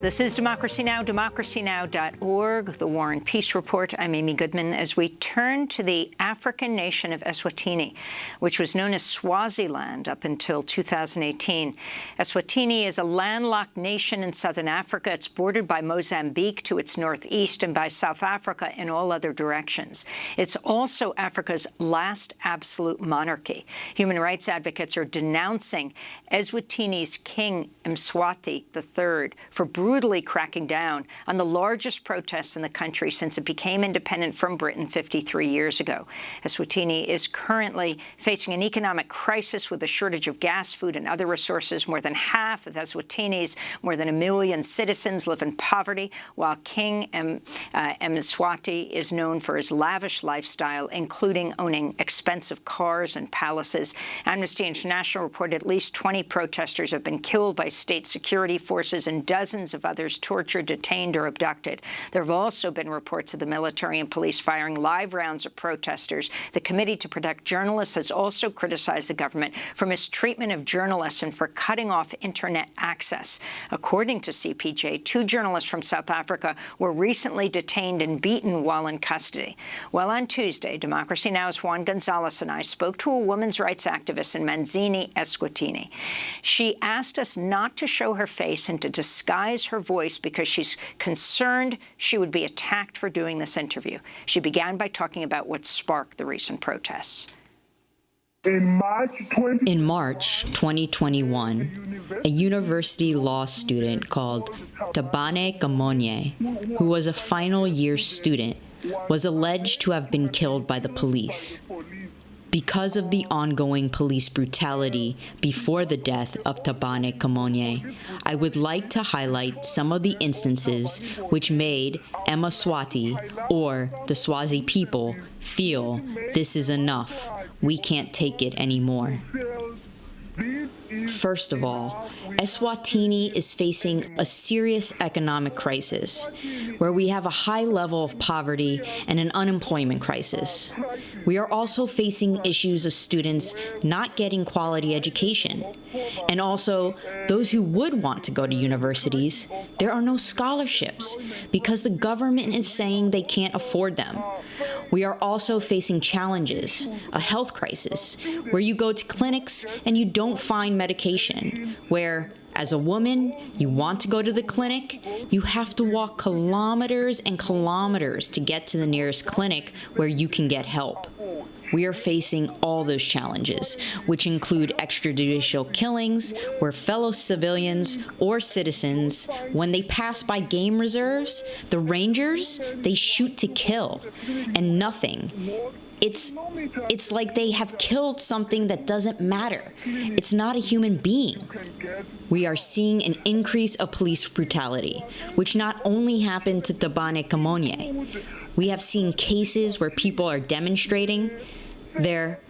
This is Democracy Now!, democracynow.org, the War and Peace Report. I'm Amy Goodman. As we turn to the African nation of Eswatini, which was known as Swaziland up until 2018. Eswatini is a landlocked nation in southern Africa. It's bordered by Mozambique to its northeast and by South Africa in all other directions. It's also Africa's last absolute monarchy. Human rights advocates are denouncing Eswatini's King Mswati III for brutally cracking down on the largest protests in the country since it became independent from Britain 53 years ago. Eswatini is currently facing an economic crisis with a shortage of gas, food, and other resources. More than half of Eswatini's more than 1 million citizens live in poverty, while King Mswati is known for his lavish lifestyle, including owning expensive cars and palaces. Amnesty International reported at least 20 protesters have been killed by state security forces and dozens of others tortured, detained, or abducted. There have also been reports of the military and police firing live rounds at protesters. The Committee to Protect Journalists has also criticized the government for mistreatment of journalists and for cutting off internet access. According to CPJ, 2 journalists from South Africa were recently detained and beaten while in custody. Well, on Tuesday, Democracy Now!'s Juan Gonzalez and I spoke to a women's rights activist in Manzini, Eswatini. She asked us not to show her face and to disguise her voice because she's concerned she would be attacked for doing this interview. She began by talking about what sparked the recent protests. In March 2021, a university law student called Tabane Gamonye, who was a final-year student, was alleged to have been killed by the police. Because of the ongoing police brutality before the death of Tabane Gamonye, I would like to highlight some of the instances which made Mswati, or the Swazi people, feel this is enough. We can't take it anymore. First of all, Eswatini is facing a serious economic crisis, where we have a high level of poverty and an unemployment crisis. We are also facing issues of students not getting quality education. And also, those who would want to go to universities, there are no scholarships because the government is saying they can't afford them. We are also facing challenges, a health crisis, where you go to clinics and you don't find medication, where, as a woman, you want to go to the clinic, you have to walk kilometers and kilometers to get to the nearest clinic where you can get help. We are facing all those challenges, which include extrajudicial killings, where fellow civilians or citizens, when they pass by game reserves, the rangers, they shoot to kill, and nothing. It's like they have killed something that doesn't matter. It's not a human being. We are seeing an increase of police brutality, which not only happened to Tabane Gamonye. We have seen cases where people are demonstrating. There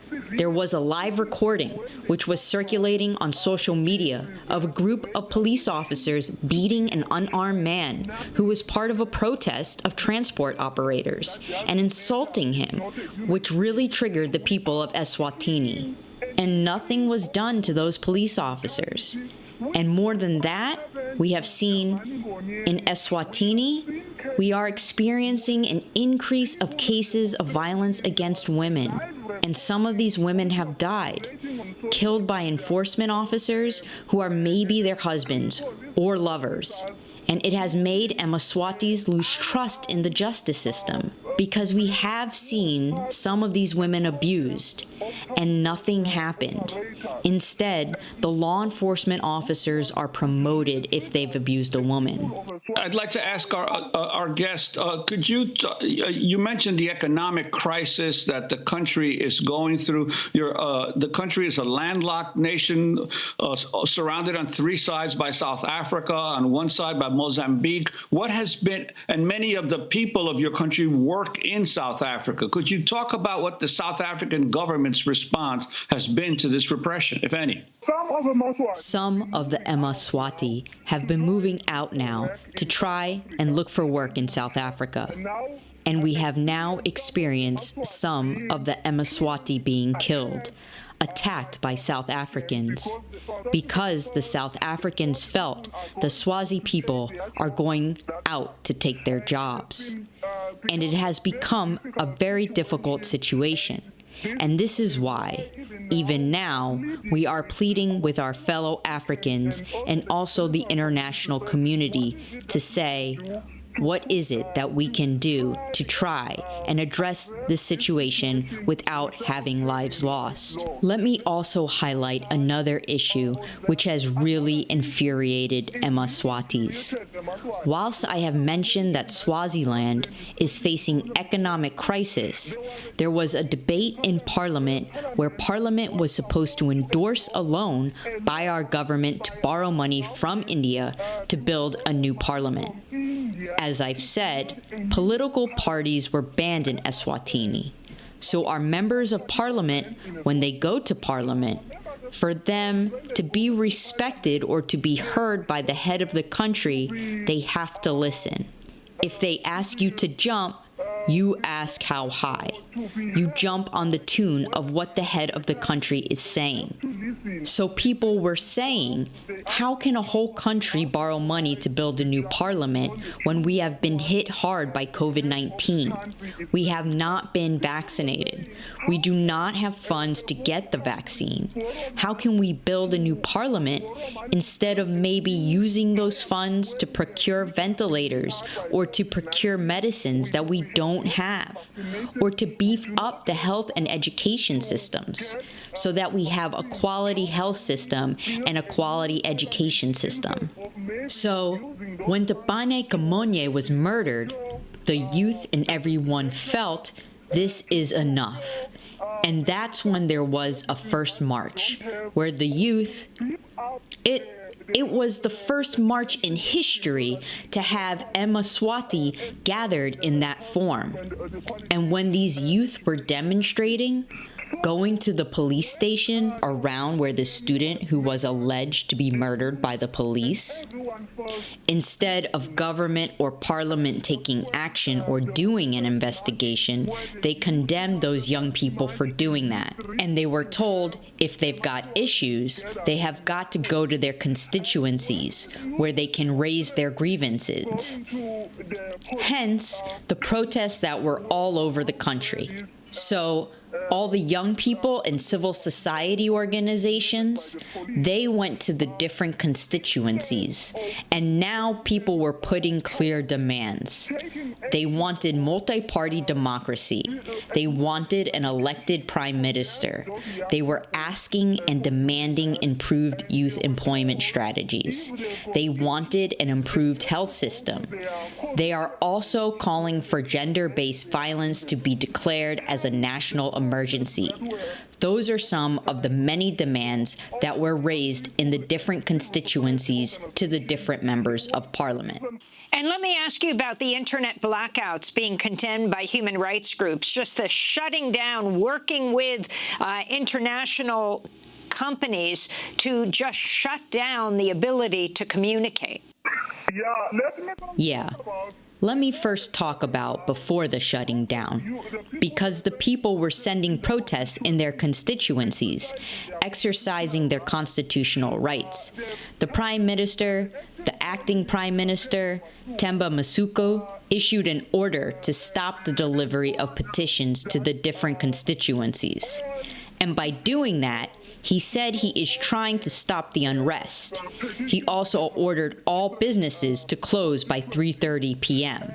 was a live recording, which was circulating on social media, of a group of police officers beating an unarmed man who was part of a protest of transport operators and insulting him, which really triggered the people of Eswatini. And nothing was done to those police officers. And more than that, we have seen in Eswatini, we are experiencing an increase of cases of violence against women. And some of these women have died, killed by enforcement officers who are maybe their husbands or lovers. And it has made Mswatis lose trust in the justice system, because we have seen some of these women abused, and nothing happened. Instead, the law enforcement officers are promoted if they've abused a woman. I'd like to ask our guest, could you mentioned the economic crisis that the country is going through. The country is a landlocked nation surrounded on 3 sides by South Africa, on 1 side by Mozambique. What has been, and many of the people of your country work in South Africa. Could you talk about what the South African government's response has been to this repression, if any? Some of the Mswati have been moving out now to try and look for work in South Africa. And we have now experienced some of the Mswati being killed. attacked by South Africans because the South Africans felt the Swazi people are going out to take their jobs. And it has become a very difficult situation. And this is why, even now, we are pleading with our fellow Africans and also the international community to say, what is it that we can do to try and address this situation without having lives lost? Let me also highlight another issue which has really infuriated Mswatis. Whilst I have mentioned that Swaziland is facing economic crisis, there was a debate in Parliament where Parliament was supposed to endorse a loan by our government to borrow money from India to build a new parliament. As I've said, political parties were banned in Eswatini. So our members of parliament, when they go to parliament, for them to be respected or to be heard by the head of the country, they have to listen. If they ask you to jump, you ask how high. You jump on the tune of what the head of the country is saying. So people were saying, how can a whole country borrow money to build a new parliament when we have been hit hard by COVID-19? We have not been vaccinated. We do not have funds to get the vaccine. How can we build a new parliament instead of maybe using those funds to procure ventilators or to procure medicines that we don't have, or to beef up the health and education systems so that we have a quality health system and a quality education system? So when Tepane Kamonye was murdered, the youth and everyone felt this is enough. And that's when there was a first march, where the youth, it was the first march in history to have Mswati gathered in that form. And when these youth were demonstrating, going to the police station around where the student who was alleged to be murdered by the police, instead of government or parliament taking action or doing an investigation, they condemned those young people for doing that. And they were told if they've got issues, they have got to go to their constituencies where they can raise their grievances. Hence, the protests that were all over the country. So all the young people and civil society organizations, they went to the different constituencies, and now people were putting clear demands. They wanted multi-party democracy. They wanted an elected prime minister. They were asking and demanding improved youth employment strategies. They wanted an improved health system. They are also calling for gender-based violence to be declared as a national emergency. Those are some of the many demands that were raised in the different constituencies to the different members of parliament. And let me ask you about the internet blackouts being condemned by human rights groups, just the shutting down, working with international companies to just shut down the ability to communicate. Yeah. Let me first talk about before the shutting down, because the people were sending protests in their constituencies, exercising their constitutional rights. The Prime Minister, the acting Prime Minister, Themba Masuku, issued an order to stop the delivery of petitions to the different constituencies. And by doing that, he said he is trying to stop the unrest. He also ordered all businesses to close by 3:30 p.m.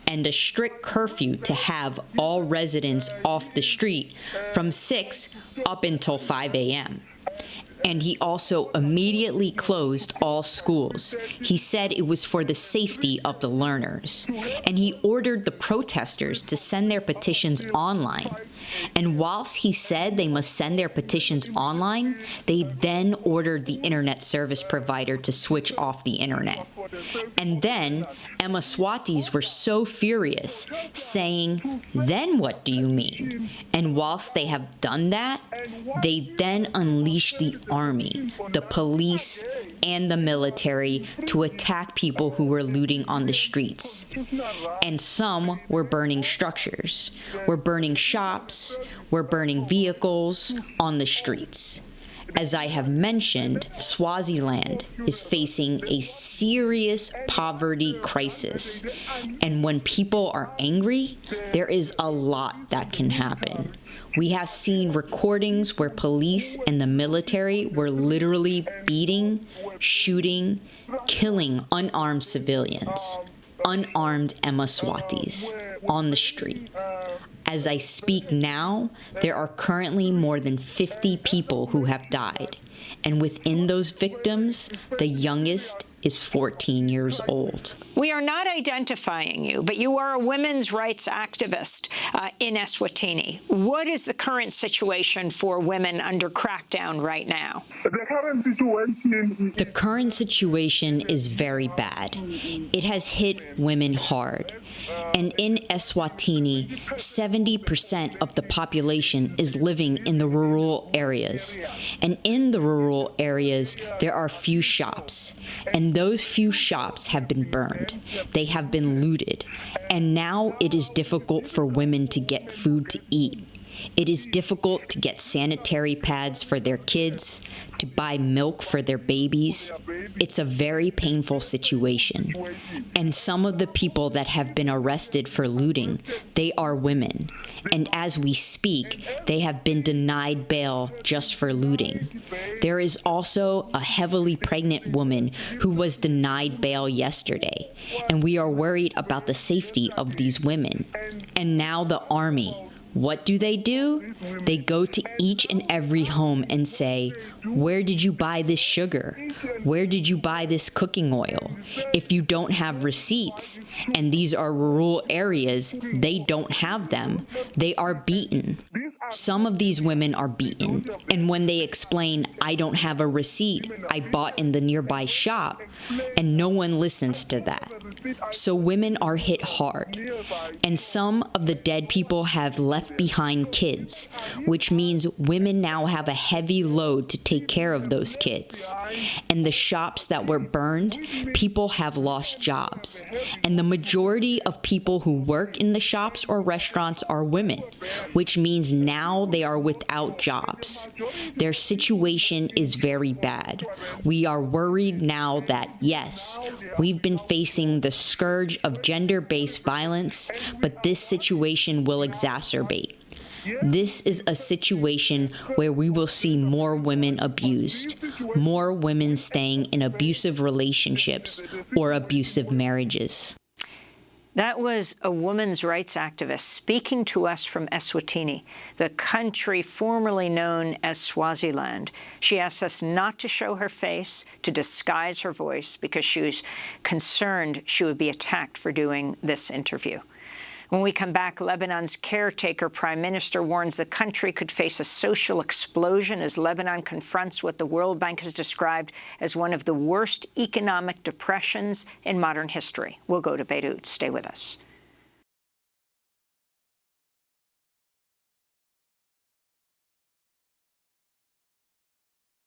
and a strict curfew to have all residents off the street from 6 up until 5 a.m. And he also immediately closed all schools. He said it was for the safety of the learners. And he ordered the protesters to send their petitions online. And whilst he said they must send their petitions online, they then ordered the internet service provider to switch off the internet. And then Mswatis were so furious, saying, "Then what do you mean?" And whilst they have done that, they then unleashed the army, the police, and the military to attack people who were looting on the streets. And some were burning structures, were burning shops, shops. We're burning vehicles on the streets. As I have mentioned, Swaziland is facing a serious poverty crisis. And when people are angry, there is a lot that can happen. We have seen recordings where police and the military were literally beating, shooting, killing unarmed civilians, unarmed Mswatis, on the street. As I speak now, there are currently more than 50 people who have died. And within those victims, the youngest is 14 years old. We are not identifying you, but you are a women's rights activist in Eswatini. What is the current situation for women under crackdown right now? The current situation is very bad. It has hit women hard. And in Eswatini, 70% of the population is living in the rural areas. And in the rural areas, there are few shops. And those few shops have been burned. They have been looted. And now it is difficult for women to get food to eat. It is difficult to get sanitary pads for their kids, to buy milk for their babies. It's a very painful situation. And some of the people that have been arrested for looting, they are women. And as we speak, they have been denied bail just for looting. There is also a heavily pregnant woman who was denied bail yesterday. And we are worried about the safety of these women. And now the army. What do? They go to each and every home and say, where did you buy this sugar? Where did you buy this cooking oil? If you don't have receipts, and these are rural areas, they don't have them. They are beaten. Some of these women are beaten, and when they explain, I don't have a receipt, I bought in the nearby shop, and no one listens to that. So women are hit hard, and some of the dead people have left behind kids, which means women now have a heavy load to take care of those kids. And the shops that were burned, people have lost jobs. And the majority of people who work in the shops or restaurants are women, which means now they are without jobs. Their situation is very bad. We are worried now that, yes, we've been facing the scourge of gender-based violence, but this situation will exacerbate. This is a situation where we will see more women abused, more women staying in abusive relationships or abusive marriages. That was a women's rights activist speaking to us from Eswatini, the country formerly known as Swaziland. She asked us not to show her face, to disguise her voice, because she was concerned she would be attacked for doing this interview. When we come back, Lebanon's caretaker prime minister warns the country could face a social explosion as Lebanon confronts what the World Bank has described as one of the worst economic depressions in modern history. We'll go to Beirut. Stay with us.